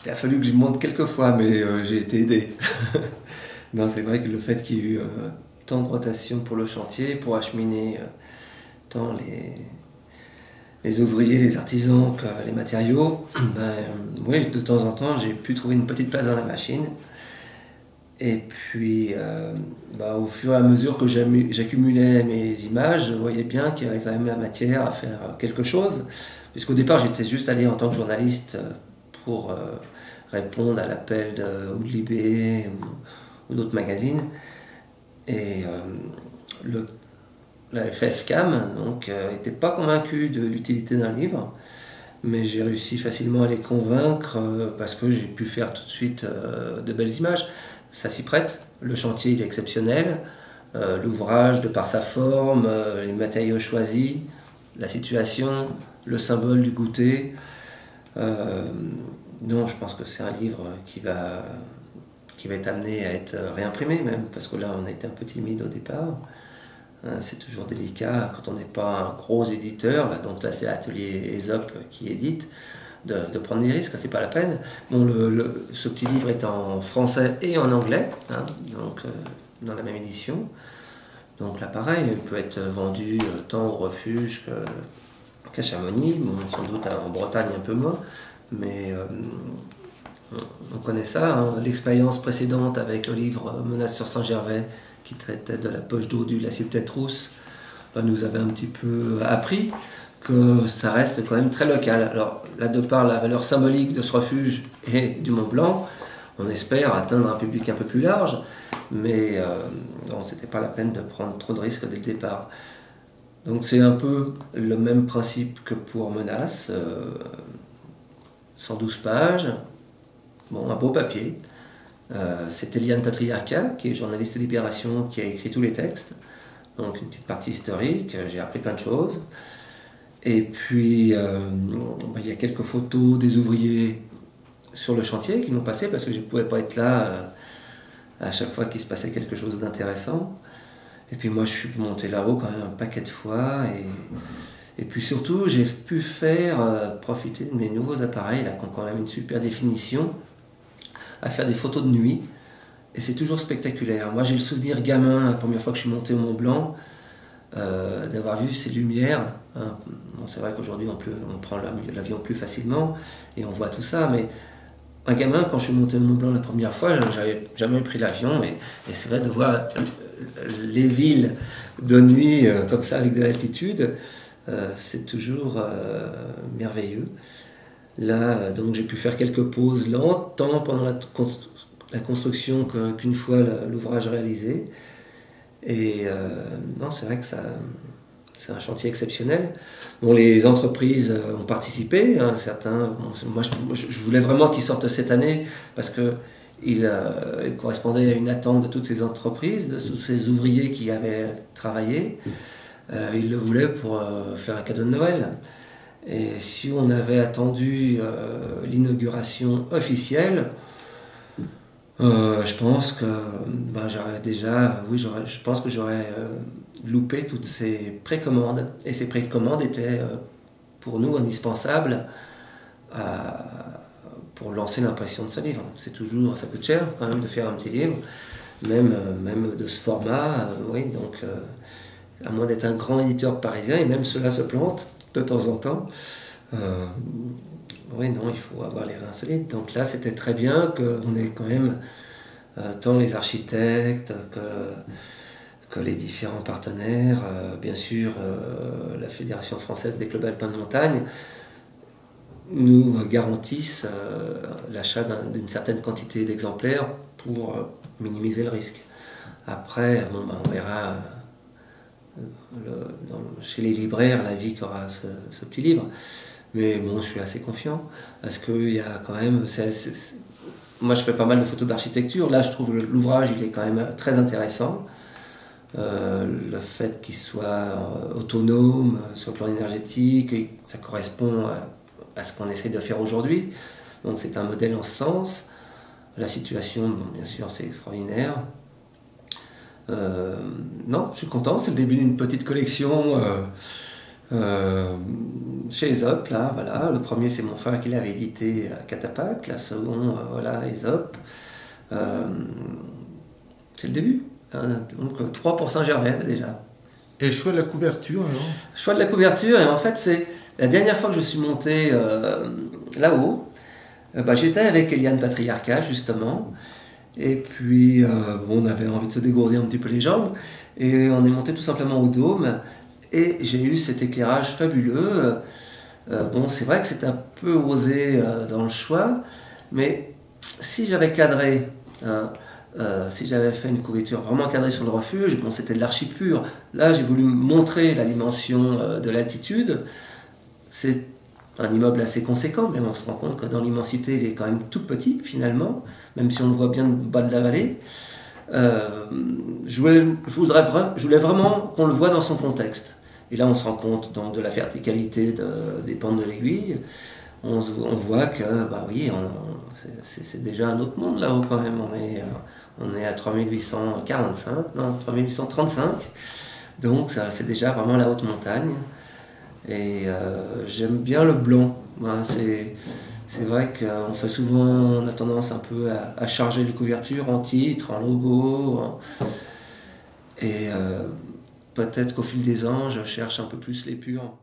Il a fallu que je monte quelques fois, mais j'ai été aidé. Non, c'est vrai que le fait qu'il y ait eu tant de rotation pour le chantier, pour acheminer tant les ouvriers, les artisans que les matériaux, ben, oui, de temps en temps, j'ai pu trouver une petite place dans la machine. Et puis, bah, au fur et à mesure que j'accumulais mes images, je voyais bien qu'il y avait quand même la matière à faire quelque chose. Puisqu'au départ, j'étais juste allé en tant que journaliste pour répondre à l'appel ou de Libé ou d'autres magazines. Et la FFCAM donc n'était pas convaincu de l'utilité d'un livre, mais j'ai réussi facilement à les convaincre parce que j'ai pu faire tout de suite de belles images. Ça s'y prête, le chantier il est exceptionnel, l'ouvrage de par sa forme, les matériaux choisis, la situation, le symbole du goûter. Non, je pense que c'est un livre qui va être amené à être réimprimé même, parce que là on a été un peu timide au départ. C'est toujours délicat quand on n'est pas un gros éditeur, là, donc là c'est l'atelier Aesop qui édite, de prendre des risques, c'est pas la peine. Bon, ce petit livre est en français et en anglais, hein, donc dans la même édition. Donc là pareil, il peut être vendu tant au refuge qu'à Chamonix, bon, sans doute en Bretagne un peu moins, mais on connaît ça, hein. L'expérience précédente avec le livre Menace sur Saint-Gervais, qui traitait de la poche d'eau du glacier de Tête-Rousse, nous avait un petit peu appris que ça reste quand même très local. Alors là, de par la valeur symbolique de ce refuge et du Mont Blanc, on espère atteindre un public un peu plus large, mais non, c'était pas la peine de prendre trop de risques dès le départ. Donc c'est un peu le même principe que pour Menace, 112 pages, bon, un beau papier. C'est Eliane Patriarca, qui est journaliste de Libération, qui a écrit tous les textes. Donc une petite partie historique, j'ai appris plein de choses. Et puis, il y a quelques photos des ouvriers sur le chantier qui m'ont passé, parce que je ne pouvais pas être là à chaque fois qu'il se passait quelque chose d'intéressant. Et puis moi, je suis monté là-haut quand même un paquet de fois. Et puis surtout, j'ai pu faire profiter de mes nouveaux appareils, là, qui ont quand même une super définition, à faire des photos de nuit, et c'est toujours spectaculaire. Moi j'ai le souvenir gamin, la première fois que je suis monté au Mont Blanc, d'avoir vu ces lumières, hein. Bon, c'est vrai qu'aujourd'hui on prend l'avion plus facilement et on voit tout ça, mais un gamin, quand je suis monté au Mont Blanc la première fois, j'avais jamais pris l'avion, et c'est vrai de voir les villes de nuit comme ça avec de l'altitude, c'est toujours merveilleux. Là, donc j'ai pu faire quelques pauses lentes, tant pendant la construction qu'une fois l'ouvrage réalisé. Et non, c'est vrai que c'est un chantier exceptionnel. Bon, les entreprises ont participé, hein, certains. Bon, moi, je voulais vraiment qu'ils sortent cette année parce que il correspondait à une attente de toutes ces entreprises, de tous ces ouvriers qui avaient travaillé. Ils le voulaient pour faire un cadeau de Noël. Et si on avait attendu l'inauguration officielle, je pense que j'aurais déjà, oui, je pense que j'aurais loupé toutes ces précommandes. Et ces précommandes étaient pour nous indispensables pour lancer l'impression de ce livre. C'est toujours, ça coûte cher quand même de faire un petit livre, même de ce format, oui, donc à moins d'être un grand éditeur parisien, et même cela se plante de temps en temps. Oui, non, il faut avoir les reins solides. Donc là, c'était très bien qu'on ait quand même tant les architectes que les différents partenaires, bien sûr la Fédération française des clubs alpins de montagne, nous garantissent l'achat d'une certaine quantité d'exemplaires pour minimiser le risque. Après, bon, on verra chez les libraires la vie qu'aura ce petit livre. Mais bon, je suis assez confiant parce qu'il y a quand même. Moi, je fais pas mal de photos d'architecture. Là, je trouve l'ouvrage, il est quand même très intéressant. Le fait qu'il soit autonome sur le plan énergétique, ça correspond à ce qu'on essaie de faire aujourd'hui. Donc, c'est un modèle en ce sens. La situation, bon, bien sûr, c'est extraordinaire. Non, je suis content. C'est le début d'une petite collection. Chez Aesop, là, voilà. Le premier, c'est mon frère qui l'avait édité à Catapac. La seconde, voilà, Aesop. C'est le début. Hein. Donc 3 pour Saint-Gervais, déjà. Et le choix de la couverture, alors? Choix de la couverture, et en fait, c'est la dernière fois que je suis monté là-haut. J'étais avec Eliane Patriarcat, justement. Et puis, on avait envie de se dégourdir un petit peu les jambes. Et on est monté tout simplement au dôme. Et j'ai eu cet éclairage fabuleux. C'est vrai que c'est un peu osé dans le choix. Mais si j'avais cadré, hein, si j'avais fait une couverture vraiment cadrée sur le refuge, c'était de l'archi pur. Là, j'ai voulu montrer la dimension de l'altitude. C'est un immeuble assez conséquent, mais on se rend compte que dans l'immensité, il est quand même tout petit, finalement, même si on le voit bien du bas de la vallée. Je voulais vraiment qu'on le voit dans son contexte. Et là, on se rend compte donc, de la verticalité des pentes de l'aiguille. On voit que, c'est déjà un autre monde là-haut quand même. On est à 3845, non, 3835. Donc, ça, c'est déjà vraiment la haute montagne. Et j'aime bien le blanc. C'est vrai qu'on fait souvent, on a tendance un peu à charger les couvertures en titre, en logo. Et peut-être qu'au fil des ans, je cherche un peu plus l'épure.